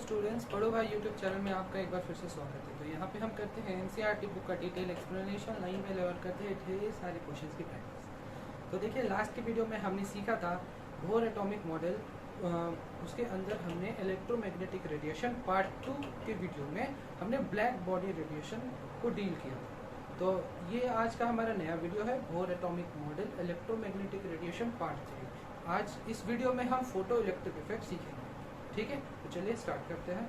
Students, पढ़ो भाई YouTube channel में आपका एक बार फिर से स्वागत है। तो यहाँ पे हम करते हैं एनसीईआरटी बुक का डिटेल एक्सप्लेनेशन, लाइन में लेवल करते हैं ढेर सारे क्वेश्चंस की प्रैक्टिस। तो देखिए, लास्ट की वीडियो में हमने सीखा था बोर एटॉमिक मॉडल, उसके अंदर हमने इलेक्ट्रोमैग्नेटिक रेडिएशन पार्ट 2 के वीडियो में हमने ब्लैक बॉडी रेडिएशन को डील किया था। तो ये आज का हमारा नया वीडियो है, bore atomic model electromagnetic radiation part 3। आज इस वीडियो में हम फोटो इलेक्ट्रिक इफेक्ट सीखेंगे, ठीक है। तो चलिए स्टार्ट करते हैं।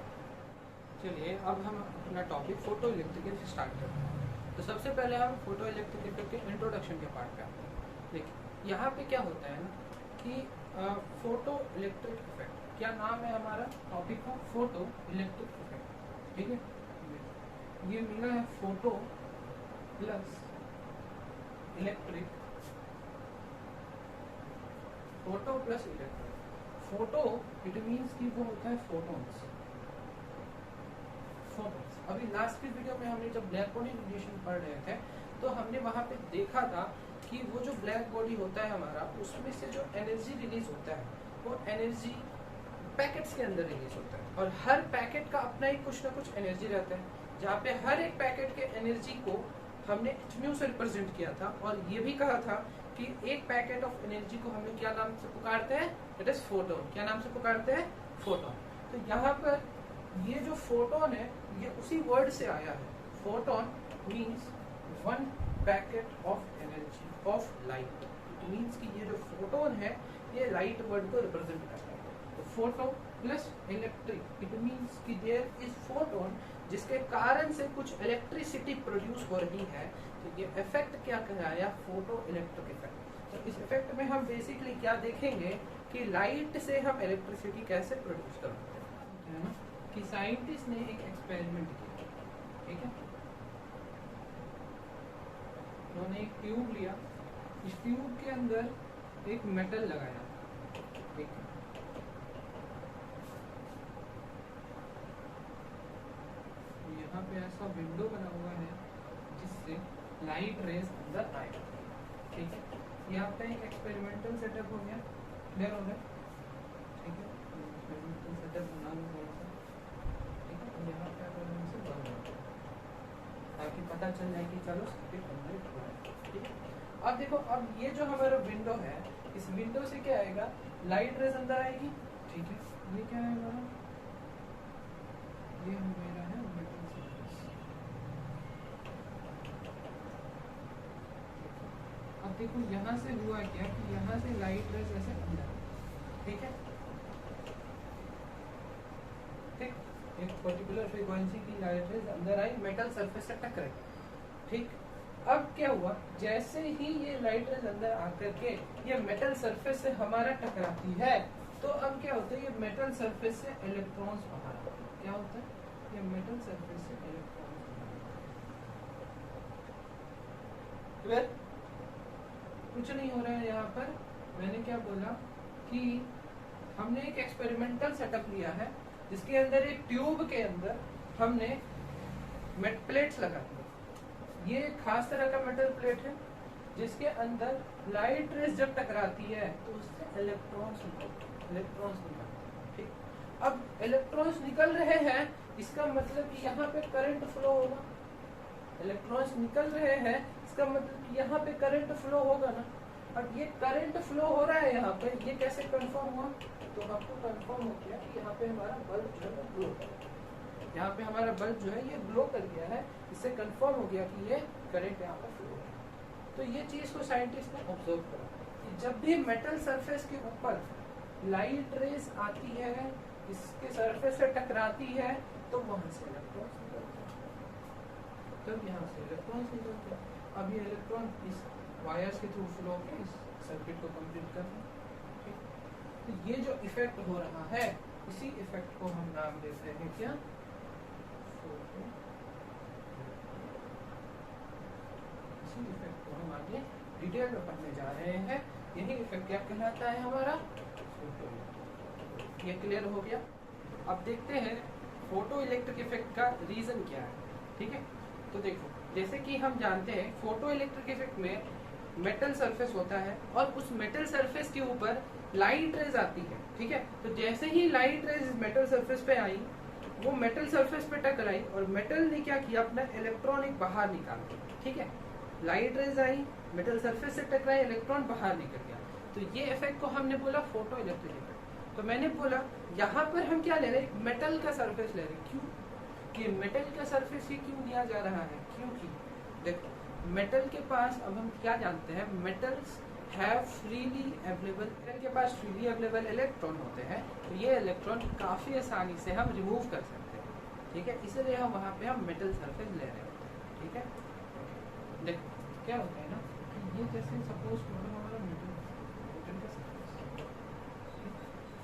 चलिए अब हम अपना topic photo electric effect start करते हैं। तो सबसे पहले हम फोटो इलेक्ट्रिक इफेक्ट के इंट्रोडक्शन के पार्ट पे आते हैं। देखिए यहाँ पे क्या होता है ना कि फोटो इलेक्ट्रिक इफेक्ट, क्या नाम है हमारा टॉपिक का, फोटो इलेक्ट्रिक इफेक्ट, ठीक है। ये मिला है photo plus electric, photo plus electric. Photo it means कि वो होता है फोटॉन्स। अभी लास्ट की वीडियो में हमने जब ब्लैक बॉडी रेडिएशन पढ़ रहे थे तो हमने वहां पे देखा था कि वो जो ब्लैक बॉडी होता है हमारा, उसमें से जो एनर्जी रिलीज होता है वो एनर्जी पैकेट्स के अंदर रिलीज होता है, और हर पैकेट का अपना ही कुछ ना कुछ एनर्जी रहता है, जहाँ पे हर एक पैकेट के एनर्जी को हमने hν से रिप्रेजेंट किया था। और ये भी कहा था कि एक पैकेट ऑफ एनर्जी को हम लोग क्या नाम से पुकारते हैं, इट इज फोटोन। क्या नाम से पुकारते हैं, फोटोन। तो यहाँ पर ये जो फोटोन है ये उसी वर्ड से आया है। Photon means one packet of energy of light. It means कि ये जो फोटोन है ये लाइट वर्ड को रिप्रेजेंट करता है। तो photo plus electric, it means कि देयर इज फोटोन जिसके कारण से कुछ इलेक्ट्रिसिटी प्रोड्यूस हो रही है। तो ये इफेक्ट क्या कहलाया, फोटो इलेक्ट्रिक इफेक्ट। तो इस इफेक्ट में हम बेसिकली क्या देखेंगे कि लाइट से हम इलेक्ट्रिसिटी कैसे प्रोड्यूस करते हैं, कि साइंटिस्ट ने एक एक्सपेरिमेंट किया, ठीक है। उन्होंने एक ट्यूब लिया, इस ट्यूब के अंदर एक मेटल लगाया, ठीक है। यहाँ पे ऐसा विंडो बना हुआ है जिससे लाइट रेज अंदर आएगा, ठीक है। यहाँ पे एक एक्सपेरिमेंटल सेटअप हो गया, क्लियर हो गया, ठीक है। एक्सपेरिमेंटल सेटअप बना हुआ है, ठीक है। यहाँ पे अगर से बंद हो ताकि पता चल जाए कि चलो सर्किट कंप्लीट हो रहा है, ठीक है। अब देखो, अब ये जो हमारा विंडो है, इस विंडो से क्या आएगा, लाइट रेज अंदर आएगी, ठीक है। ये क्या है हमारा, ये मेरा है मेटल सरफेस। अब देखो यहाँ से हुआ क्या कि यहाँ से लाइट रेज ऐसे अंदर, ठीक है, ठीक। एक पर्टिकुलर फ्रीक्वेंसी की लाइट रेज अंदर आई, मेटल सरफेस से टकराई, ठीक। अब क्या हुआ, जैसे ही ये लाइट रेज अंदर आकर के ये मेटल सरफेस से हमारा टकराती है, तो अब क्या होता है, ये मेटल सरफेस से इलेक्ट्रॉन्स बाहर आते हैं। क्या होता है, ये मेटल सरफेस से इलेक्ट्रॉन्स बाहर। कुछ नहीं हो रहा है यहाँ पर। मैंने क्या बोला कि हमने एक एक्सपेरिमेंटल सेटअप लिया है जिसके अंदर एक ट्यूब के अंदर हमने प्लेट्स लगा दी। ये खास तरह का मेटल प्लेट है जिसके अंदर लाइट रेज जब टकराती है तो उससे इलेक्ट्रॉन्स निकलते हैं, ठीक। अब इलेक्ट्रॉन्स निकल रहे हैं, इसका मतलब कि यहाँ पे करंट फ्लो होगा। इलेक्ट्रॉन्स निकल रहे हैं, इसका मतलब कि यहाँ पे करंट फ्लो होगा ना। अब ये करंट फ्लो हो रहा है यहाँ पे, ये कैसे कंफर्म हुआ, तो आपको कंफर्म हो गया कि यहाँ पे हमारा बल्ब जो है ग्लो कर गया। यहाँ पे हमारा बल्ब जो है ये ग्लो कर गया है, इससे कंफर्म हो गया कि ये करंट यहाँ पर फ्लो हो रहा है। तो ये चीज को साइंटिस्ट ने ऑब्जर्व करा कि जब भी मेटल सरफेस के ऊपर लाइट रेज आती है, इसके सरफेस से टकराती है, तो वहां से इलेक्ट्रॉन्स निकलते हैं। तब यहाँ से इलेक्ट्रॉन्स निकलते हैं। अब ये इलेक्ट्रॉन इस वायर्स के थ्रू फ्लो के इस सर्किट को कंप्लीट कर रहे हैं, ठीक। तो ये जो इफेक्ट हो रहा है, इसी इफेक्ट को हम नाम देते हैं क्या, फोटो। इसी इफेक्ट को हम आगे डिटेल में पढ़ने जा रहे हैं। यही इफेक्ट क्या कहलाता है हमारा, फोटो। ये क्लियर हो गया। अब देखते हैं फोटो इलेक्ट्रिक इफेक्ट का रीजन क्या है, ठीक है। तो देखो, जैसे कि हम जानते हैं फोटो इलेक्ट्रिक इफेक्ट में मेटल सरफेस होता है और उस मेटल सरफेस के ऊपर लाइट रेज आती है, ठीक है। तो जैसे ही लाइट रेज मेटल सरफेस पे आई, वो मेटल सरफेस पे टकराई और मेटल ने क्या किया, अपना इलेक्ट्रॉन एक बाहर निकाल दिया। ठीक है, लाइट रेज आई, मेटल सरफेस से टकराई, इलेक्ट्रॉन बाहर निकल गया। तो ये इफेक्ट को हमने बोला फोटो इलेक्ट्रिक इफेक्ट। तो मैंने बोला यहाँ पर हम क्या ले रहे हैं, मेटल का सरफेस ले रहे हैं। क्यों कि मेटल का सरफेस ही क्यों लिया जा रहा है, क्योंकि देखो मेटल के पास, अब हम क्या जानते हैं, metals have freely available, metal के पास फ्रीली अवेलेबल इलेक्ट्रॉन होते हैं। तो ये इलेक्ट्रॉन काफ़ी आसानी से हम रिमूव कर सकते हैं। ठीक है, इसलिए हम वहाँ पे हम मेटल सरफेस ले रहे हैं। ठीक है, देखो क्या होता है ना कि ये जैसे सपोज करो हमारा मेटल का सरफेस,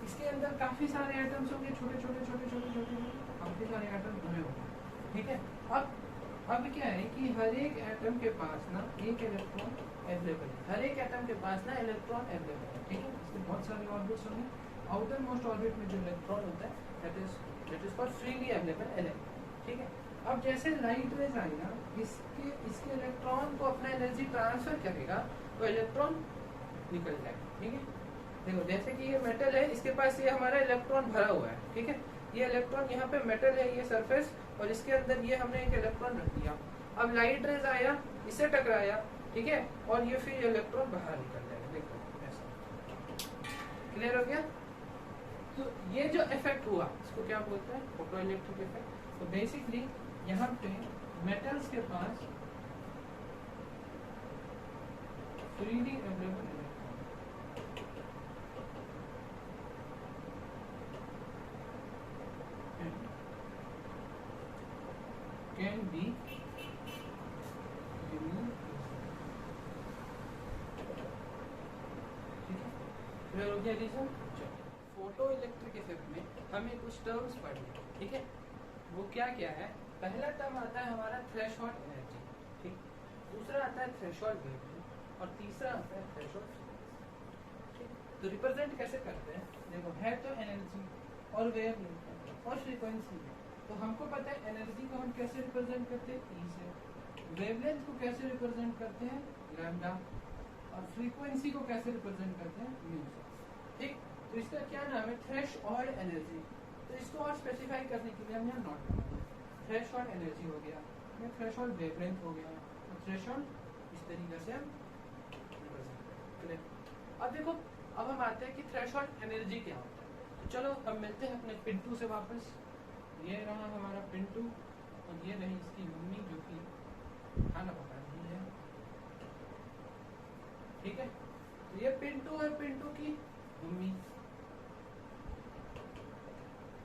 इसके अंदर काफ़ी सारे एटम्स होंगे, छोटे छोटे छोटे छोटे छोटे काफ़ी सारे एटम भरे होंगे। ठीक है, अब क्या है कि हर एक एटम के पास ना एक इलेक्ट्रॉन अवेलेबल है, हर एक एटम के पास ना इलेक्ट्रॉन अवेलेबल है। ठीक है, इसके बहुत सारे ऑर्बिट्स होंगे। आउटर मोस्ट ऑर्बिट में जो इलेक्ट्रॉन होता है that is for freely available electron. ठीक है, अब जैसे लाइट रेज आई ना, इसके इलेक्ट्रॉन को अपना एनर्जी ट्रांसफर करेगा तो इलेक्ट्रॉन निकल जाएगा। ठीक है, देखो जैसे कि ये मेटल है, इसके पास ये हमारा इलेक्ट्रॉन भरा हुआ है। ठीक है, ये इलेक्ट्रॉन यहाँ पे मेटल है, ये सरफेस, और इसके अंदर ये हमने एक इलेक्ट्रॉन रख दिया। अब लाइट रेज आया, इससे टकराया, ठीक है, और ये फिर इलेक्ट्रॉन बाहर निकल जाएगा। देखो ऐसा क्लियर हो गया। तो ये जो इफेक्ट हुआ इसको क्या बोलते हैं, फोटो इलेक्ट्रिक इफेक्ट। तो बेसिकली यहाँ पे मेटल्स के पास freely available can be removed। ठीक है, क्लियर हो गया रीजन। फोटो इलेक्ट्रिक इफेक्ट में हमें कुछ टर्म्स पढ़ने। ठीक है, वो क्या क्या है, पहला टर्म आता है हमारा थ्रेशोल्ड एनर्जी। ठीक, दूसरा आता है थ्रेशोल्ड वेवलेंथ, और तीसरा आता है थ्रेशोल्ड। ठीक, तो रिप्रेजेंट कैसे करते हैं, देखो है तो एनर्जी और वेवलेंथ और फ्रीक्वेंसी। तो हमको पता है एनर्जी को हम कैसे रिप्रेजेंट करते हैं, ई से, वेवलेंथ को कैसे रिप्रेजेंट करते हैं, लैम्डा, और फ्रीक्वेंसी को कैसे रिप्रेजेंट करते हैं, म्यू से। ठीक, तो इसका क्या नाम है, थ्रेशोल्ड एनर्जी। तो इसको और स्पेसिफाई करने के लिए हम यहाँ नोट करेंगे, थ्रेशोल्ड एनर्जी हो गया, या थ्रेशोल्ड वेवलेंथ हो गया, और थ्रेशोल्ड इस तरीके से हम रिप्रेजेंट करें। अब देखो, अब हम आते हैं कि थ्रेशोल्ड एनर्जी क्या होता है। तो चलो हम मिलते हैं अपने पिंटू से वापस। ये रहा हमारा पिंटू, और ये रही इसकी मम्मी जो कि खाना पका रही है। ठीक है, तो ये पिंटू है, पिंटू की मम्मी।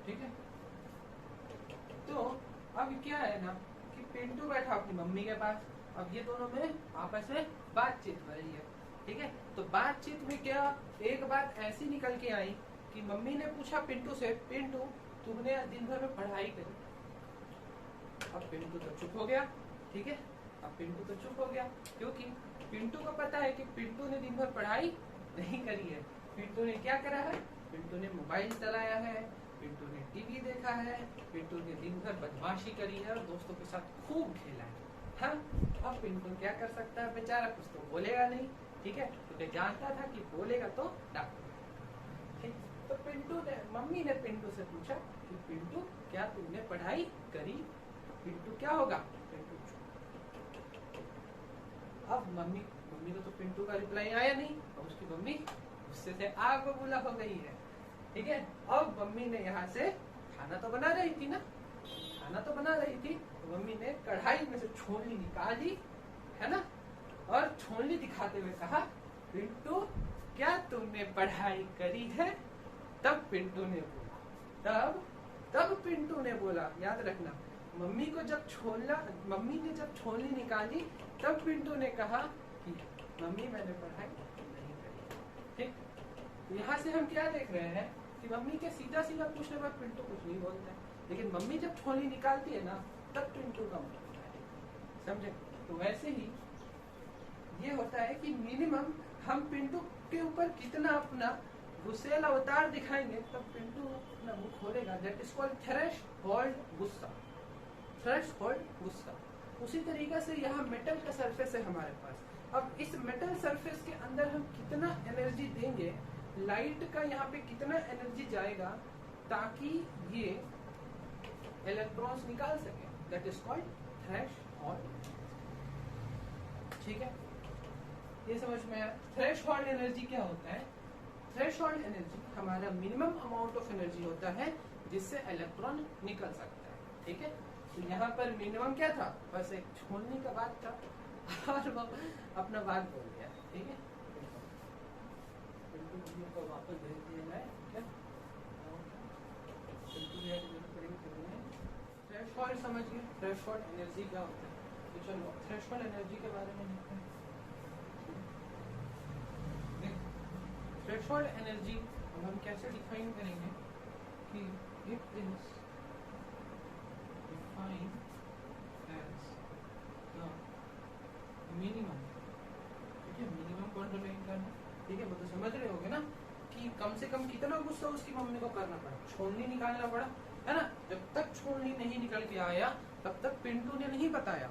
ठीक है, तो अब क्या है ना कि पिंटू बैठा अपनी मम्मी के पास, अब ये दोनों में आपस में बातचीत हो रही है। ठीक है, तो बातचीत में क्या, एक बात ऐसी निकल के आई कि मम्मी ने पूछा पिंटू से, पिंटू तुमने दिन भर में पढ़ाई करी। अब पिंटू तो चुप हो गया। ठीक है, अब पिंटू तो चुप हो गया क्योंकि पिंटू को पता है कि पिंटू ने दिन भर पढ़ाई नहीं करी है। पिंटू ने क्या करा है, पिंटू ने मोबाइल चलाया है, पिंटू ने टीवी देखा है, पिंटू ने दिन भर बदमाशी करी है और दोस्तों के साथ खूब खेला है। हाँ, अब पिंटू क्या कर सकता है बेचारा, कुछ तो बोलेगा नहीं। ठीक है, क्योंकि जानता था कि बोलेगा तो डांट। ठीक, तो पिंटू ने, मम्मी ने पिंटू से पूछा कि पिंटू क्या तुमने पढ़ाई करी। पिंटू क्या होगा, पिंटू अब मम्मी को तो पिंटू का रिप्लाई आया नहीं, और उसकी मम्मी गुस्से से आग बबूला हो गई है। ठीक है, अब मम्मी ने यहाँ से खाना तो बना रही थी ना, खाना तो बना रही थी, तो मम्मी ने कढ़ाई में से छोलनी निकाली है ना, और छोलनी दिखाते हुए कहा, पिंटू क्या तुमने पढ़ाई करी है। तब पिंटू ने बोला, तब पिंटू ने बोला, याद रखना, मम्मी ने जब छोलनी निकाली तब पिंटू ने कहा कि मम्मी मैंने पढ़ाई नहीं करी। ठीक, यहाँ से हम क्या देख रहे हैं कि मम्मी के सीधा सीधा पूछने पर पिंटू कुछ नहीं बोलता है, लेकिन मम्मी जब छोलनी निकालती है ना तब पिंटू का मुंह खुलता है। समझे, तो वैसे ही ये होता है कि मिनिमम हम पिंटू के ऊपर कितना अपना गुस्सेला अवतार दिखाएंगे तब पिंटू अपना मुंह खोलेगा। दैट इज कॉल्ड थ्रेशोल्ड गुस्सा, थ्रेशोल्ड गुस्सा। उसी तरीके से यहाँ मेटल का सरफेस है हमारे पास। अब इस मेटल सरफेस के अंदर हम कितना एनर्जी देंगे, लाइट का यहाँ पे कितना एनर्जी जाएगा ताकि ये इलेक्ट्रॉन्स निकाल सके, दैट इज कॉल्ड थ्रेशोल्ड। ठीक है, ये समझ में आया। थ्रेशोल्ड एनर्जी क्या होता है? थ्रेशोल्ड एनर्जी हमारा मिनिमम अमाउंट ऑफ एनर्जी होता है जिससे इलेक्ट्रॉन निकल सकता है। ठीक है, तो यहाँ पर मिनिमम क्या था? बस एक छोड़ने का बात था और वो अपना बात बोल गया। ठीक है, को वापस भेज दिया जाए क्या? थ्रेशोल्ड समझ गए? थ्रेशोल्ड एनर्जी क्या होता है? तो चलो थ्रेशोल्ड एनर्जी के बारे में देखते हैं। थ्रेशोल्ड एनर्जी हम कैसे डिफाइन करेंगे कि it is defined as the minimum. ठीक है, मिनिमम कौन डिफाइन करना? ठीक है, वो तो समझ रहे होगे ना कि कम से कम कितना गुस्सा उसकी मम्मी को करना पड़ा, छोलनी निकालना पड़ा, है ना। जब तक छोलनी नहीं निकल के आया तब तक पिंटू ने नहीं बताया।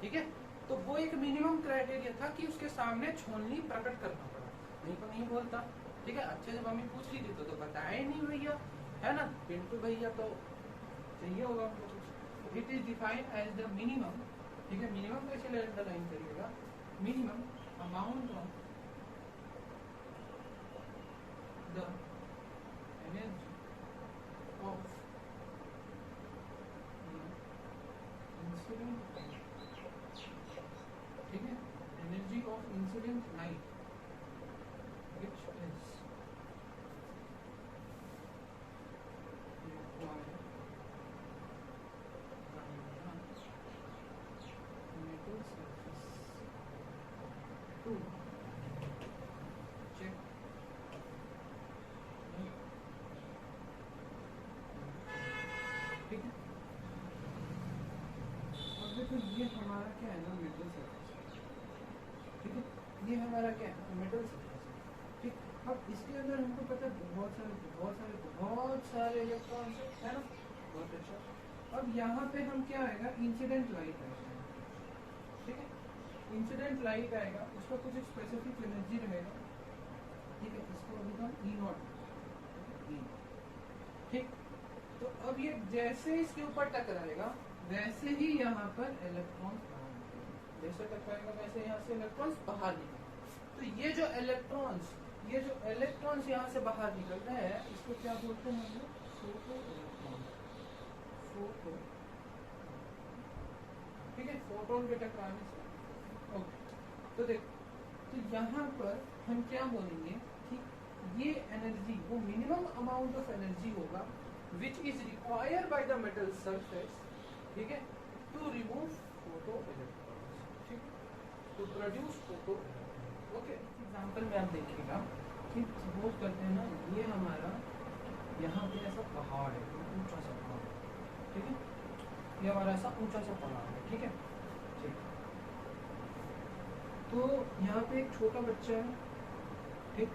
ठीक है, तो वो एक मिनिमम क्राइटेरिया था कि उसके सामने छोलनी प्रकट करना पड़ा, नहीं तो नहीं बोलता। ठीक है, अच्छे से मम्मी पूछ ली थी तो बताया ही नहीं भैया, है ना। पिंटू भैया तो चाहिए होगा उनको कुछ। It is defined as the minimum. ठीक है, मिनिमम कैसे अंडरलाइन करिएगा? Minimum amount of the energy of the incident, ठीक है, energy of incident light which is required by the metal surface to check ठीक है। अब देखो ये हमारा क्या है ना, मेटल सरफेस। ठीक है, ये हमारा क्या है? Metal surface. ठीक, अब इसके अंदर हमको पता है बहुत सारे इलेक्ट्रॉन्स है ना, बहुत अच्छा। अब यहाँ पे हम क्या आएगा? इंसिडेंट लाइट आएगा। ठीक है, इंसिडेंट लाइट आएगा, उसका कुछ स्पेसिफिक एनर्जी रहेगा। ठीक है, इसको अभी हम E0। ठीक, तो अब ये जैसे इसके ऊपर टकराएगा वैसे ही यहाँ पर इलेक्ट्रॉन्स बाहर निकलेंगे। जैसे टकराएगा वैसे यहाँ से इलेक्ट्रॉन्स बाहर निकलेंगे। तो ये जो इलेक्ट्रॉन्स यहाँ से बाहर निकल रहे हैं, इसको क्या बोलते हैं हम लोग? Photo electron. फोटो, ठीक है, फोटोन के टकराने से। ओके, तो देखो, तो यहाँ पर हम क्या बोलेंगे कि ये एनर्जी वो मिनिमम अमाउंट ऑफ एनर्जी होगा which is required by the metal surface, ठीक है, to remove photo electrons, ठीक है, to produce photo electrons। Okay, example में आप देखिएगा कि सपोज करते हैं ना, ये हमारा यहाँ पे ऐसा पहाड़ है, ऊंचा सा पहाड़, ठीक है, ये हमारा ऐसा ऊंचा सा पहाड़ है। ठीक है, ठीक, तो यहाँ पे एक छोटा बच्चा है, ठीक,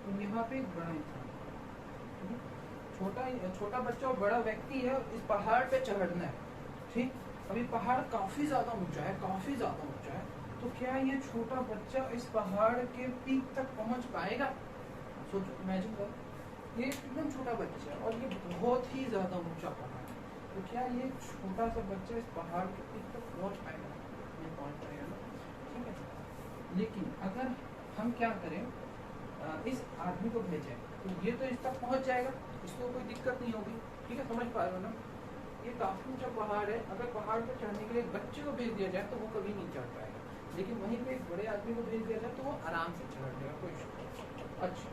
और यहाँ पे एक बड़ा इंसान, ठीक है, छोटा बच्चा और बड़ा व्यक्ति है, इस पहाड़ पे चढ़ना है। ठीक, अभी पहाड़ काफी ज्यादा ऊंचा है, तो क्या ये छोटा बच्चा इस पहाड़ के पीक तक पहुंच पाएगा? सोचो, इमेजिन करो, ये एकदम छोटा बच्चा है और ये बहुत ही ज्यादा ऊंचा पहाड़ है, तो क्या ये छोटा सा बच्चा इस पहाड़ के पीक तक पहुंच पाएगा? नहीं पहुंच पाएगा ना। ठीक है, लेकिन अगर हम क्या करें, इस आदमी को भेजें तो ये तो इस तक पहुंच जाएगा, इसको कोई दिक्कत नहीं होगी। ठीक है, समझ पा रहे हो ना? ये काफी ऊंचा पहाड़ है, अगर पहाड़ पर चढ़ने के लिए बच्चे को भेज दिया जाए तो वो कभी नहीं चढ़ पाएगा, लेकिन वहीं पे एक बड़े आदमी को भेज दिया जाए तो वो आराम से चढ़ जाएगा, कोई इशू नहीं। अच्छा,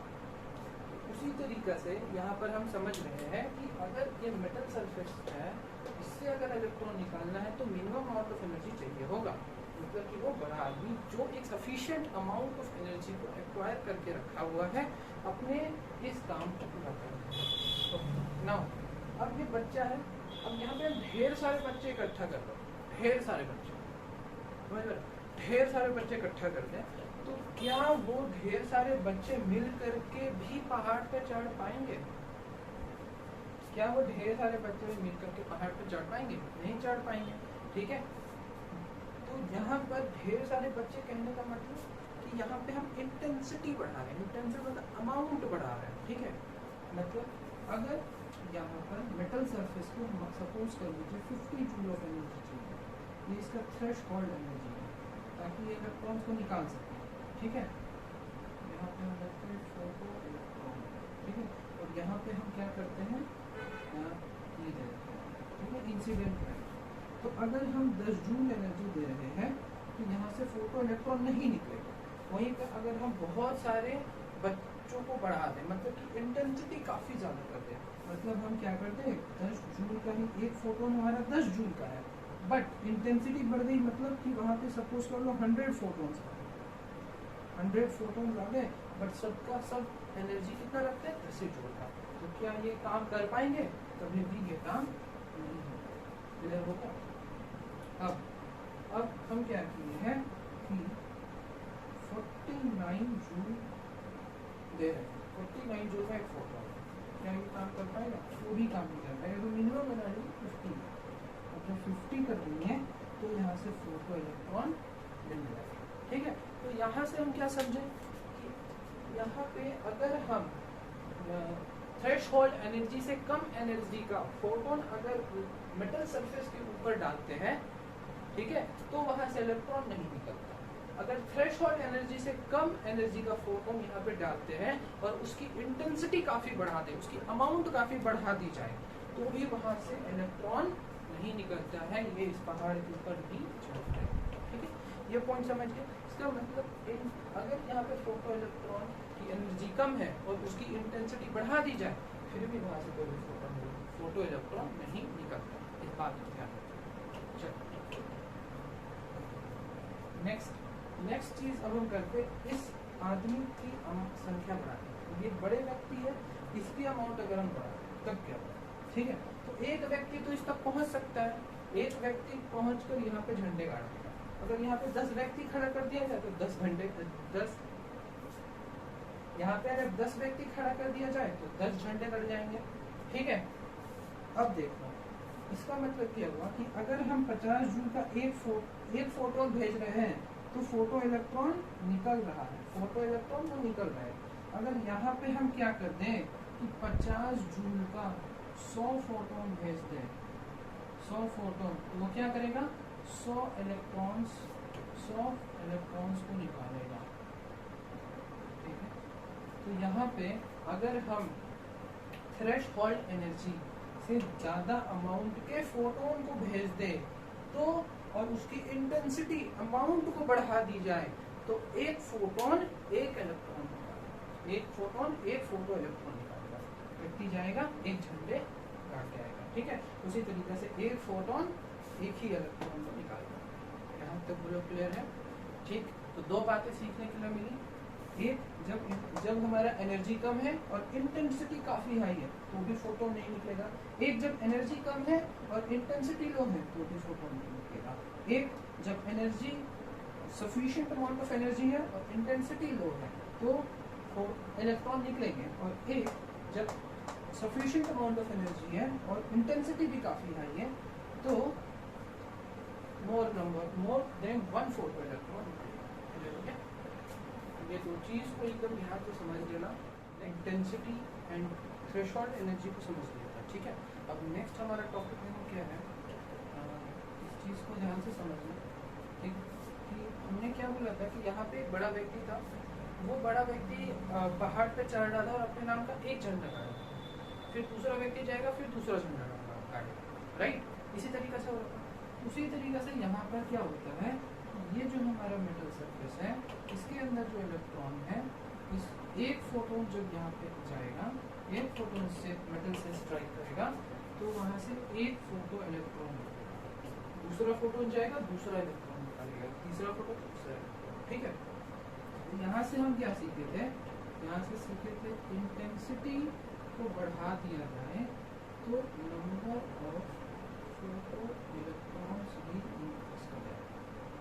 उसी तरीके से यहाँ पर हम समझ रहे हैं कि अगर ये मेटल सरफेस है, इससे अगर इलेक्ट्रॉन निकालना है तो मिनिमम अमाउंट ऑफ एनर्जी चाहिए होगा, मतलब कि वो बड़ा आदमी जो एक सफिशिएंट अमाउंट ऑफ एनर्जी को एक्वायर करके रखा हुआ है अपने इस काम को पूरा करने। नाउ अब ये बच्चा है, अब यहाँ पे हम ढेर सारे बच्चे इकट्ठा कर रहे हैं, ढेर सारे बच्चे इकट्ठा करते हैं, तो क्या वो ढेर सारे बच्चे मिल करके भी पहाड़ पे चढ़ पाएंगे? क्या वो ढेर सारे बच्चे मिल करके पहाड़ पे चढ़ पाएंगे? नहीं चढ़ पाएंगे। ठीक है, तो यहाँ पर ढेर सारे बच्चे कहने का मतलब कि यहाँ पे हम इंटेंसिटी बढ़ा रहे हैं, इंटेंसिटी मतलब अमाउंट बढ़ा रहे हैं। ठीक है, मतलब अगर यहाँ पर मेटल सरफेस को सपोज कर लीजिए 50 जूल ऑफ एनर्जी चाहिए, ये इसका थ्रेशहोल्ड एनर्जी है, ताकि ये इलेक्ट्रॉन्स को निकाल सके। ठीक है, यहाँ पे हम रखते हैं फोटो इलेक्ट्रॉन। ठीक है, और यहाँ पे हम क्या करते हैं, ये देते हैं। ठीक है, इंसिडेंट है। तो अगर हम 10 जूल एनर्जी दे रहे हैं तो यहाँ से फोटो इलेक्ट्रॉन नहीं निकलेगा। वहीं पर अगर हम बहुत सारे बच्चों को बढ़ा दें, मतलब कि इंटेंसिटी काफ़ी ज़्यादा कर दें, मतलब हम क्या करते हैं 10 जूल का ही एक फोटोन हमारा 10 जूल का है, बट इंटेंसिटी बढ़ गई, मतलब कि वहाँ पे सपोज कर लो 100 फोटोन्स आ गए, 100 फोटोन्स आ गए, बट सबका सब एनर्जी कितना रखते हैं 10 जूल का। तो क्या ये काम कर पाएंगे? कभी भी ये काम नहीं होगा। क्लियर होगा? अब हम क्या किए हैं कि 49 जूल दे रहे हैं, 49 जूल का एक फोटो, क्या ये काम कर पाएगा? वो भी काम नहीं कर पाएगा। तो मिनिमम एनर्जी 50, मतलब 50 कर देंगे तो यहाँ से फोटो इलेक्ट्रॉन मिल जाएगा। ठीक है, तो यहाँ से हम क्या समझे कि यहाँ पे अगर हम थ्रेशहोल्ड एनर्जी से कम एनर्जी का फोटोन अगर मेटल सरफेस के ऊपर डालते हैं, ठीक है, तो वहां से इलेक्ट्रॉन नहीं निकलता। अगर थ्रेशहोल्ड एनर्जी से कम एनर्जी का फोटोन यहाँ पे डालते हैं और उसकी इंटेंसिटी काफी बढ़ा दें, उसकी अमाउंट काफी बढ़ा दी जाए, तो भी वहां से इलेक्ट्रॉन नहीं निकलता है। ये इस पहाड़ के ऊपर भी चलता है। ठीक है, ये पॉइंट समझ गए। इसका मतलब अगर यहाँ पे फोटो इलेक्ट्रॉन की एनर्जी कम है और उसकी इंटेंसिटी बढ़ा दी जाए, फिर भी वहां से कोई फोटो इलेक्ट्रॉन नहीं निकलता। इस बात को ध्यान रखें। चलो नेक्स्ट चीज अब हम करते, इस आदमी की संख्या बढ़ाते। ये बड़े व्यक्ति है, इसकी अमाउंट अगर हम बढ़ाते तब क्या होगा? ठीक है, तो एक व्यक्ति तो इस तक पहुंच सकता है, एक व्यक्ति पहुंचकर यहाँ पे झंडे गाड़ देगा। अगर यहाँ पे 10 व्यक्ति खड़ा कर दिया जाए तो 10 घंटे 10, यहाँ पे अगर 10 व्यक्ति खड़ा कर दिया जाए तो 10 झंडे लग जाएंगे। ठीक है, अब देखो इसका मतलब क्या हुआ कि अगर हम 50 जूल का एक फोटोन भेज रहे हैं तो फोटो इलेक्ट्रॉन निकल रहा है, फोटो इलेक्ट्रॉन वो निकल रहा है। अगर यहाँ पे हम क्या कर दें कि 50 जूल का 100 फोटोन भेज दें, 100 फोटोन, तो वो क्या करेगा? 100 इलेक्ट्रॉन्स को निकालेगा। ठीक है, तो यहाँ पे अगर हम थ्रेशहोल्ड एनर्जी से ज्यादा अमाउंट के फोटोन को भेज दे तो, और उसकी इंटेंसिटी अमाउंट को बढ़ा दी जाए, तो एक फोटोन एक इलेक्ट्रॉन निकालेगा, एक फोटोन एक फोटो इलेक्ट्रॉन निकालेगा, व्यक्ति जाएगा एक झंडे काट जाएगा। ठीक है, उसी तरीके से एक फोटोन एक ही इलेक्ट्रॉन को निकालेगा। यहाँ तक पूरा क्लियर है? ठीक, तो दो बातें सीखने के लिए मिली। एक, जब हमारा एनर्जी कम है और इंटेंसिटी काफी हाई है तो भी फोटोन नहीं निकलेगा। एक, जब एनर्जी कम है और इंटेंसिटी लो है तो भी फोटोन नहीं निकलेगा। एक, जब energy sufficient amount of energy है और इंटेंसिटी लो है तो इलेक्ट्रॉन निकलेंगे, और एक, जब सफिशिएंट अमाउंट ऑफ एनर्जी है और इंटेंसिटी भी काफी हाई है तो मोर देन 1 फोटो इलेक्ट्रॉन निकलेगा। ये दो चीज को एकदम ध्यान से समझ लेना, इंटेंसिटी एंड थ्रेशहोल्ड एनर्जी को समझ लेना। ठीक है, अब नेक्स्ट हमारा टॉपिक है वो क्या है, इस चीज को ध्यान से समझना। ठीक, कि हमने क्या बोला था कि यहाँ पे एक बड़ा व्यक्ति था, वो बड़ा व्यक्ति पहाड़ पे चढ़ रहा था और अपने नाम का एक झंडा गाड़ा, फिर दूसरा व्यक्ति जाएगा फिर दूसरा झंडा गाड़ेगा, राइट? इसी तरीके से होगा। उसी तरीके से यहाँ पर क्या होता है, ये जो हमारा मेटल सरफेस है इसके अंदर जो इलेक्ट्रॉन है, इस एक फोटोन जब यहाँ पे जाएगा, एक फोटोन से मेटल से स्ट्राइक करेगा तो वहां से एक फोटो इलेक्ट्रॉन निकलेगा, दूसरा फोटोन जाएगा दूसरा इलेक्ट्रॉन निकालेगा, तीसरा फोटो दूसरा इलेक्ट्रॉन। ठीक है, तो यहाँ से हम क्या सीखे थे? यहाँ से सीखे थे इंटेंसिटी को बढ़ा दिया जाए तो नंबर ऑफ फोटो इलेक्ट्रॉन्स भी इंक्रीज कर जाए।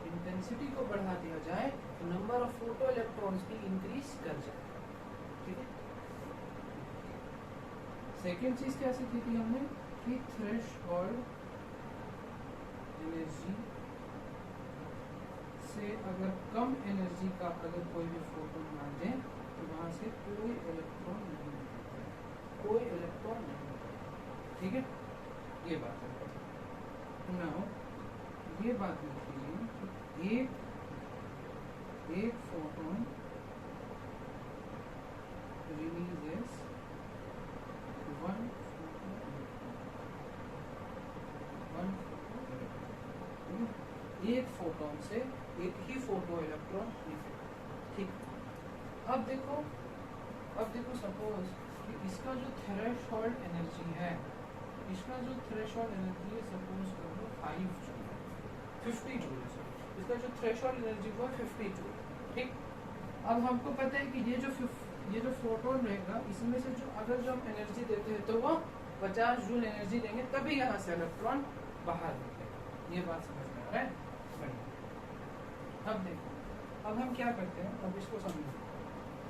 इंटेंसिटी को बढ़ा दिया जाए तो नंबर ऑफ फोटो इलेक्ट्रॉन्स भी इंक्रीज कर जाए। ठीक है, सेकेंड चीज क्या सीखी थी हमने कि थ्रेशहोल्ड एनर्जी से अगर कम एनर्जी का अगर कोई भी फोटोन मान दें तो वहां से कोई इलेक्ट्रॉन नहीं निकलता है, कोई इलेक्ट्रॉन नहीं निकलता। ठीक है, ये बात है। नाउ ये बात लिखिए, एक फोटोन releases one एक फोटोन से एक ही फोटो इलेक्ट्रॉन निकलेगा। ठीक, अब देखो सपोज कि इसका जो थ्रेशोल्ड एनर्जी है, सपोज करो 5 जूल, 50 जूल है, इसका जो थ्रेशोल्ड एनर्जी वो 50 जूल। ठीक, अब हमको पता है कि ये जो फोटोन रहेगा इसमें से अगर हम एनर्जी देते हैं तो वो 50 जूल एनर्जी देंगे, तभी यहाँ से इलेक्ट्रॉन बाहर निकलेगा। ये बात समझ में आ रहा है? अब देखो, अब हम क्या करते हैं, अब इसको समझो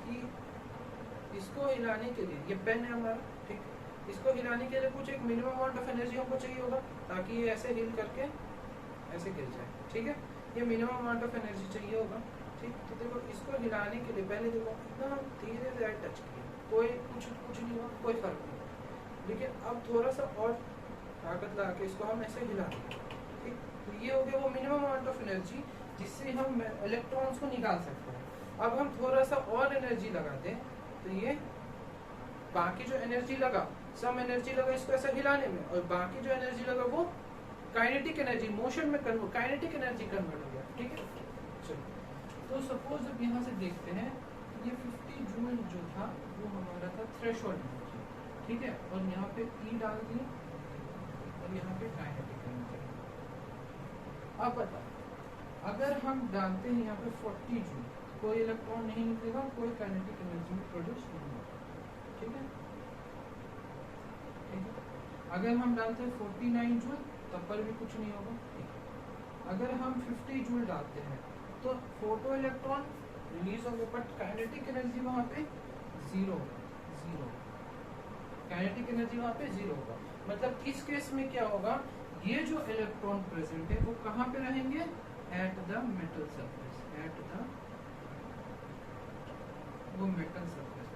कि इसको हिलाने के लिए, ये पेन है हमारा, ठीक, इसको हिलाने के लिए कुछ एक मिनिमम अमाउंट ऑफ एनर्जी हमको चाहिए होगा ताकि ये ऐसे हिल करके ऐसे गिर जाए। ठीक है, ये मिनिमम अमाउंट ऑफ एनर्जी चाहिए होगा। ठीक, तो देखो इसको हिलाने के लिए पहले देखो एकदम धीरे से टच किया, कोई कुछ नहीं हुआ, कोई फर्क नहीं, लेकिन अब थोड़ा सा और ताकत लगा के इसको हम ऐसे हिला देंगे। ठीक, तो ये हो गया वो मिनिमम अमाउंट ऑफ एनर्जी जिससे हम इलेक्ट्रॉन्स को निकाल सकते हैं। अब हम थोड़ा सा और एनर्जी लगाते हैं तो ये बाकी जो एनर्जी लगा, सम एनर्जी लगा इसको ऐसा हिलाने में, और बाकी जो एनर्जी लगा वो काइनेटिक एनर्जी, मोशन में कन्वर्ट, काइनेटिक एनर्जी कन्वर्ट हो गया। ठीक है, चलो तो सपोज अब यहाँ से देखते हैं, ये 50 जूल जो था वो हमारा था थ्रेशोल्ड एनर्जी। ठीक है, और यहाँ पे E डाल दिए और यहाँ पे काइनेटिक एनर्जी। अब बताओ, अगर हम डालते हैं यहाँ पे 40 जूल, कोई इलेक्ट्रॉन नहीं निकलेगा, कोई काइनेटिक एनर्जी में प्रोड्यूस नहीं होगा। ठीक है, अगर हम डालते हैं 49 जूल तब पर भी कुछ नहीं होगा। अगर हम 50 जूल डालते हैं तो फोटो इलेक्ट्रॉन रिलीज होंगे, बट काइनेटिक एनर्जी वहाँ पे जीरो, काइनेटिक एनर्जी वहाँ पे जीरो होगा। मतलब इस केस में क्या होगा, ये जो इलेक्ट्रॉन प्रेजेंट है वो कहाँ पे रहेंगे, एट द मेटल सरफेस, वो मेटल सरफेस।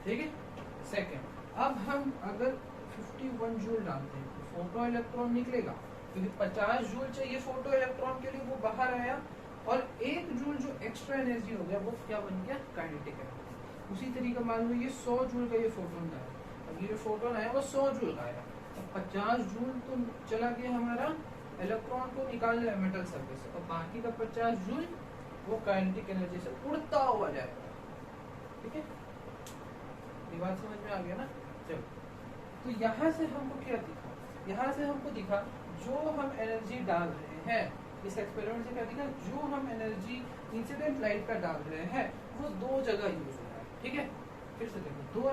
ठीक है, सेकेंड, अब हम अगर 51 जूल डालते हैं तो फोटो इलेक्ट्रॉन निकलेगा, क्योंकि 50 जूल चाहिए फोटो इलेक्ट्रॉन के लिए, वो बाहर आया, और 1 जूल जो एक्स्ट्रा एनर्जी हो गया वो क्या बन गया, काइनेटिक एनर्जी। उसी तरीके मान लो ये 100 जूल का ये फोटोन आया, अब ये जो फोटोन आया वो 100 जूल का आया, अब 50 जूल तो चला गया हमारा इलेक्ट्रॉन को निकालना है मेटल सरफेस से, और बाकी का 50 जूल वो काइनेटिक एनर्जी से उड़ता हुआ जाएगा। ठीक है, ये बात समझ में आ गया ना? चलो, तो यहाँ से हमको क्या दिखा, यहाँ से हमको दिखा जो हम एनर्जी डाल रहे हैं इस एक्सपेरिमेंट से, क्या दिखा, जो हम एनर्जी इंसिडेंट लाइट का डाल रहे हैं वो 2 जगह यूज हो रहा है। ठीक है, फिर से देखो, 2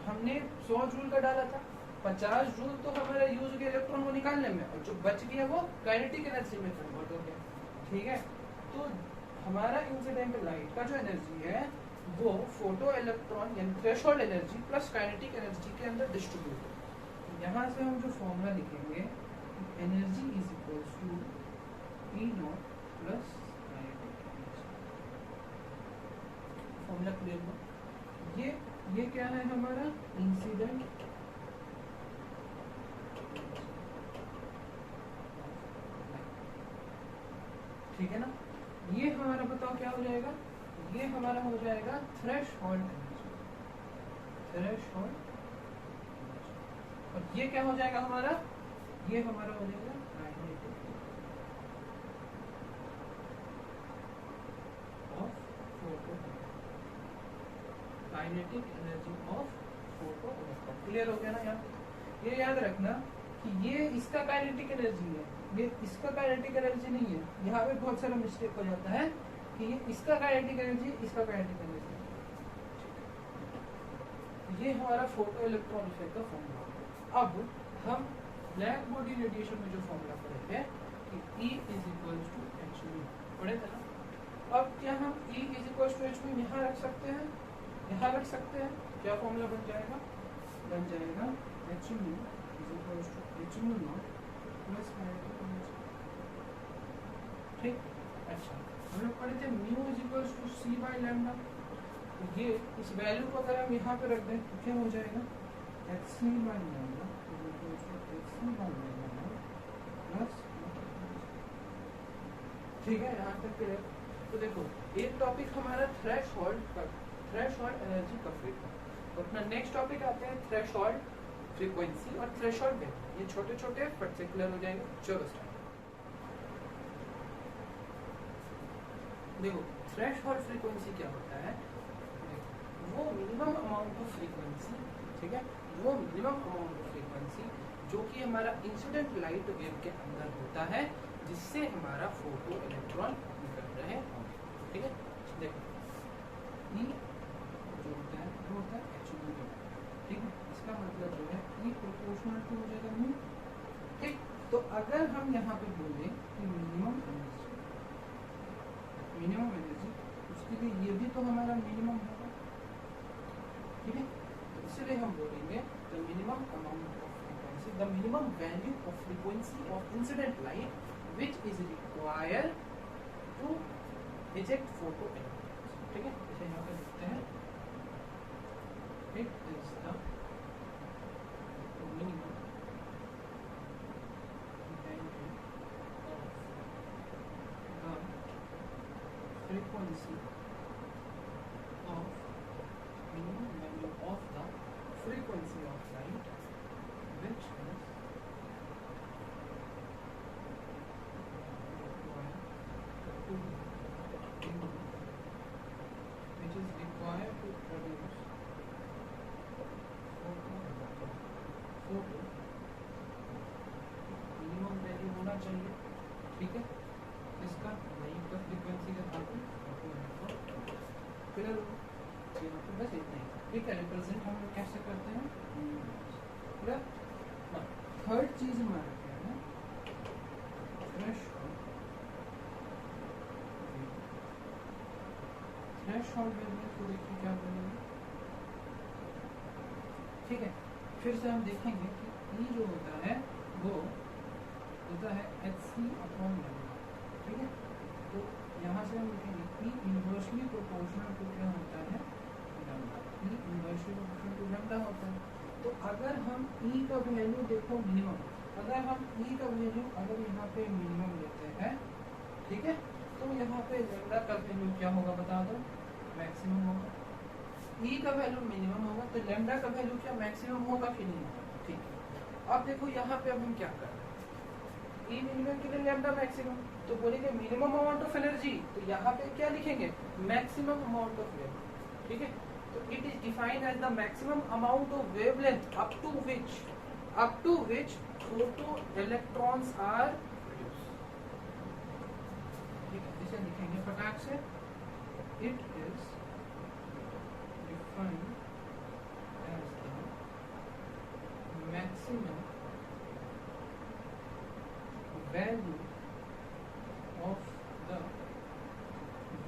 हमने 100 जूल का डाला था, 50 जूल तो हमारा यूज हो गया इलेक्ट्रॉन को निकालने में, और जो बच गया वो काइनेटिक एनर्जी में कन्वर्ट हो गया। ठीक है, तो हमारा इंसिडेंट लाइट का जो एनर्जी है वो फोटो इलेक्ट्रॉन यानी threshold energy plus kinetic energy के अंदर डिस्ट्रीब्यूट है। यहाँ से हम जो फॉर्मूला लिखेंगे, energy is equals to E0 plus kinetic energy. Formula clear हुआ? ये क्या है हमारा इंसिडेंट ठीक है ना। ये हमारा बताओ क्या हो जाएगा, ये हमारा हो जाएगा थ्रेशोल्ड एनर्जी, थ्रेशोल्ड, और ये क्या हो जाएगा हमारा, ये हमारा हो जाएगा kinetic of photo, kinetic energy of photo electron. Clear हो गया ना? यहाँ ये याद रखना कि ये इसका काइनेटिक एनर्जी है, ये इसका काइनेटिक एनर्जी नहीं है। यहाँ पे बहुत सारा मिस्टेक हो जाता है कि ये इसका काइनेटिक एनर्जी, इसका काइनेटिक एनर्जी। ये हमारा फोटो इलेक्ट्रॉन इफेक्ट का फॉर्मूला। अब हम ब्लैक बॉडी रेडिएशन में जो फॉर्मूला पढ़े थे कि E is equals to hν, पढ़े थे ना। अब क्या हम E is equals to hν यहाँ रख सकते हैं, यहाँ रख सकते हैं। क्या फॉर्मूला बन जाएगा, बन जाएगा hν is equals to hν0 plus kinetic energy. ठीक, अच्छा हम लोग पढ़े थे mu is equals to c by lambda. ये इस वैल्यू को अगर हम यहाँ पे रख दें तो क्या हो जाएगा, hc बाय लैम्डा ठीक है, यहाँ तक क्लियर। तो देखो एक टॉपिक हमारा थ्रेशोल्ड एनर्जी का फ्रीक्वेंसी, अपना नेक्स्ट टॉपिक आते हैं थ्रेशोल्ड फ्रीक्वेंसी और थ्रेशोल्ड वैल्यू। ये छोटे छोटे पर्टिकुलर हो जाएंगे। चलो स्टार्ट। देखो थ्रेशोल्ड फ्रीक्वेंसी क्या होता है, वो मिनिमम अमाउंट ऑफ फ्रीक्वेंसी, ठीक है, वो मिनिमम अमाउंट ऑफ फ्रीक्वेंसी जो कि हमारा इंसिडेंट लाइट वेव के अंदर होता है, जिससे हमारा फोटो इलेक्ट्रॉन निकल रहे होंगे। ठीक है, देखो ई जो होता है वो होता है एच म्यू। ठीक है, इसका मतलब जो है ई प्रोपोर्शनल टू हो जाएगा म्यू। ठीक, तो अगर हम यहाँ पे बोले कि मिनिमम एनर्जी, उसके लिए ये भी तो हमारा मिनिमम होगा। ठीक है, तो इसलिए हम बोलेंगे the minimum amount of frequency, the minimum value of frequency of incident light which is required to eject photo electrons। ठीक है, इसे यहाँ पे लिखते हैं, it is the minimum value of the frequency of minimum value of the frequency of light which is required to produce photo minimum value होना चाहिए। ठीक है, इसका लाइट का फ्रीक्वेंसी का ताकि फिर यहाँ पे बस इतना ही। ठीक है, रिप्रेजेंट हम लोग कैसे करते हैं पूरा। थर्ड चीज हमारा क्या है, थ्रेशोल्ड वेवलेंथ को देखिए क्या बनेगा। ठीक है, फिर से हम देखेंगे कि ई जो होता है वो होता है hc/λ। ठीक है, तो यहाँ से हम लिखेंगे ई इनवर्सली प्रोपोर्शनल टू क्या होता है lambda. E inversely proportional to lambda होता है। तो अगर हम ई का वैल्यू देखो मिनिमम, अगर हम ई का वैल्यू अगर यहाँ पे मिनिमम लेते हैं, ठीक है, तो यहाँ पे लैम्डा का वैल्यू क्या होगा बता दो, मैक्सिमम होगा। ई का वैल्यू मिनिमम होगा तो लैम्डा का वैल्यू क्या मैक्सिमम होगा कि नहीं होगा। ठीक है, अब देखो यहाँ पे अब हम क्या कर रहे हैं, ई मिनिमम के लिए लैम्डा मैक्सिमम, तो बोलेंगे मिनिमम अमाउंट ऑफ एनर्जी, तो यहाँ पे क्या लिखेंगे मैक्सिमम अमाउंट ऑफ वेव। ठीक है, तो it is defined as the maximum amount of wavelength up to which photo electrons are produced. ठीक है, इसे लिखेंगे फटाक से, it is defined as the maximum value of the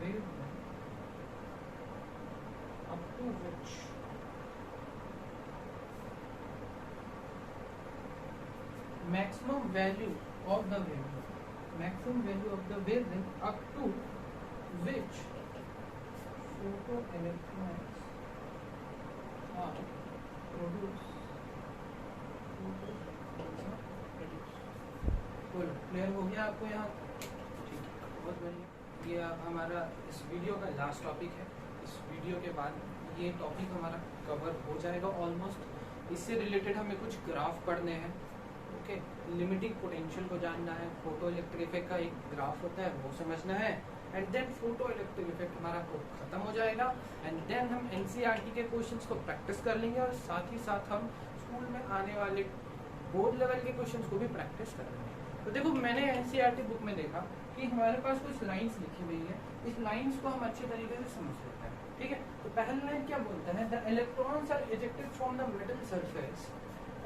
wavelength up to which maximum value of the wavelength up to which photo electrons are produced। बोलो clear हो गया आपको यहाँ? ठीक है, बहुत बढ़िया। ये अब हमारा इस वीडियो का लास्ट टॉपिक है। इस वीडियो के बाद ये टॉपिक हमारा कवर हो जाएगा ऑलमोस्ट। इससे रिलेटेड हमें कुछ ग्राफ पढ़ने हैं। ओके, लिमिटिंग पोटेंशियल को जानना है, फोटो इलेक्ट्रिक इफेक्ट का एक ग्राफ होता है वो समझना है, and then photo electric effect हमारा खत्म हो जाएगा। एंड देन हम एनसीईआरटी के क्वेश्चंस को प्रैक्टिस कर लेंगे और साथ ही साथ हम स्कूल में आने वाले बोर्ड लेवल के क्वेश्चंस को भी प्रैक्टिस कर लेंगे। तो देखो मैंने एनसीईआरटी बुक में देखा कि हमारे पास कुछ लाइंस लिखी हुई है, इस लाइंस को हम अच्छे तरीके से समझ लेते हैं। ठीक है, तो पहला लाइन क्या बोलता है, the electrons are ejected from the metal surface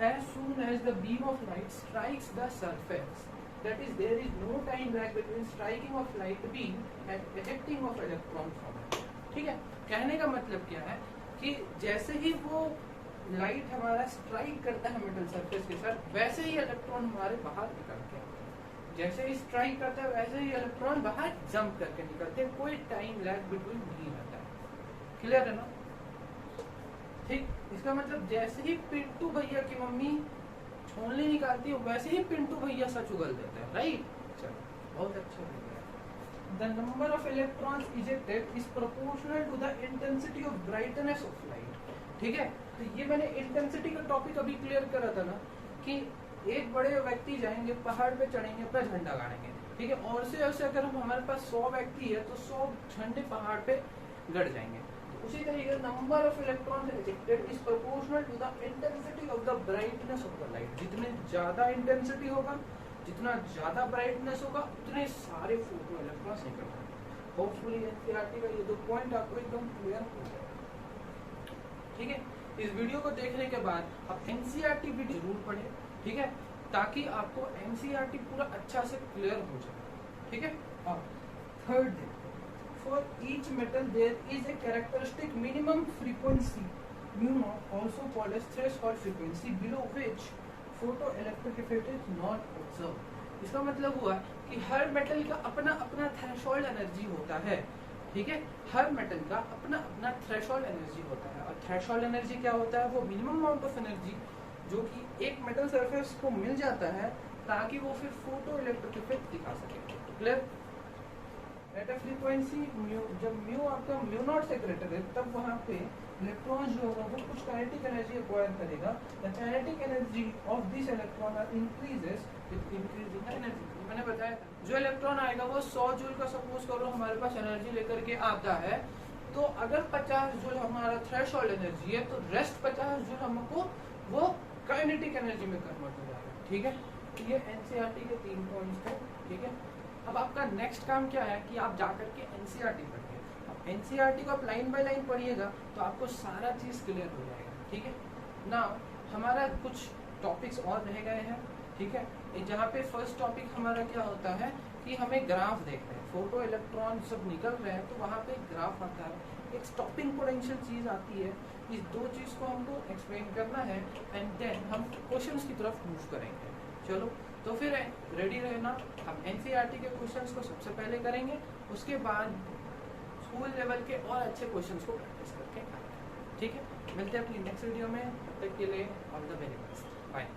as soon as the beam of light strikes the surface, that is there is no time lag between striking of light beam and ejecting of electron from it। ठीक है, कहने का मतलब क्या है कि जैसे ही वो लाइट हमारा स्ट्राइक करता है मेटल सरफेस के साथ, वैसे ही इलेक्ट्रॉन हमारे बाहर निकलते हैं। जैसे ही स्ट्राइक करता है वैसे ही इलेक्ट्रॉन बाहर जंप करके निकलते हैं, कोई टाइम लैग बिटवीन नहीं रहता है। क्लियर है ना? ठीक, इसका मतलब जैसे ही पिंटू भैया की मम्मी छोलनी निकालती है वैसे ही पिंटू भैया सच उगल देते हैं, राइट। चलो बहुत अच्छा हो गया। The number of electrons ejected is proportional to the intensity of brightness of light. ठीक है, तो ये मैंने इंटेंसिटी का टॉपिक अभी क्लियर करा था ना, कि एक बड़े व्यक्ति जाएंगे पहाड़ पे चढ़ेंगे अपना झंडा गाड़ेंगे, ठीक है, और से ऐसे अगर हमारे पास 100 व्यक्ति है तो 100 झंडे पहाड़ पे गड़ जाएंगे। तो उसी तरीके number of electrons ejected is proportional to the intensity of the brightness of the light. जितने ज्यादा इंटेंसिटी होगा, जितना ज्यादा ब्राइटनेस होगा, उतने सारे फोटो इलेक्ट्रॉन्स निकल जाएंगे। होपफुली एनसीईआरटी का ये दो पॉइंट आपको एकदम क्लियर हो जाए। ठीक है, इस वीडियो को देखने के बाद आप एनसीईआरटी भी जरूर पढ़ें, ठीक है, ताकि आपको एनसीईआरटी पूरा अच्छा से क्लियर हो जाए। ठीक है, और third, for each metal there is a characteristic minimum frequency mu not, also called as threshold frequency, below which photo electric effect is not observe. इसका मतलब हुआ कि हर मेटल का अपना अपना थ्रेशोल्ड एनर्जी होता है। ठीक है, हर मेटल का अपना अपना थ्रेशोल्ड एनर्जी होता है, और थ्रेशोल्ड एनर्जी क्या होता है? वो मिनिमम अमाउंट ऑफ एनर्जी जो कि एक मेटल सरफेस को मिल जाता है ताकि वो फिर फोटो इलेक्ट्रिक इफेक्ट दिखा सके। Clear? At a frequency mu, जब म्यू आपका म्यू नॉट से ग्रेटर है, तब वहाँ पे इलेक्ट्रॉन जो होगा वो कुछ काइनेटिक एनर्जी एक्वायर करेगा। The kinetic energy of this electron are increases with increasing energy. मैंने बताया जो इलेक्ट्रॉन आएगा वो 100 जूल का सपोज करो हमारे पास एनर्जी लेकर के आता है, तो अगर 50 जूल हमारा थ्रेशोल्ड एनर्जी है तो रेस्ट 50 जूल हमको वो काइनेटिक एनर्जी में कन्वर्ट हो जाएगा। ठीक है, तो ये एनसीईआरटी के 3 पॉइंट्स थे। ठीक है, अब आपका नेक्स्ट काम क्या है कि आप जाकर के एनसीईआरटी पढ़िए। अब एनसीईआरटी को आप लाइन बाय लाइन पढ़िएगा तो आपको सारा चीज क्लियर हो जाएगा। ठीक है ना, हमारा कुछ टॉपिक्स और रह गए हैं। ठीक है, जहाँ पे फर्स्ट टॉपिक हमारा क्या होता है कि हमें ग्राफ देखते हैं, फोटो इलेक्ट्रॉन सब निकल रहे हैं तो वहाँ पे ग्राफ आता है, एक स्टॉपिंग पोटेंशियल चीज आती है। इस दो चीज को हमको एक्सप्लेन करना है एंड देन हम क्वेश्चंस की तरफ मूव करेंगे। चलो तो फिर रेडी रहना, हम एनसीईआरटी के क्वेश्चंस को सबसे पहले करेंगे, उसके बाद स्कूल लेवल के और अच्छे क्वेश्चंस को प्रैक्टिस करके आएंगे। ठीक है, मिलते हैं अपनी नेक्स्ट वीडियो में, तब तक के लिए all the very best, bye.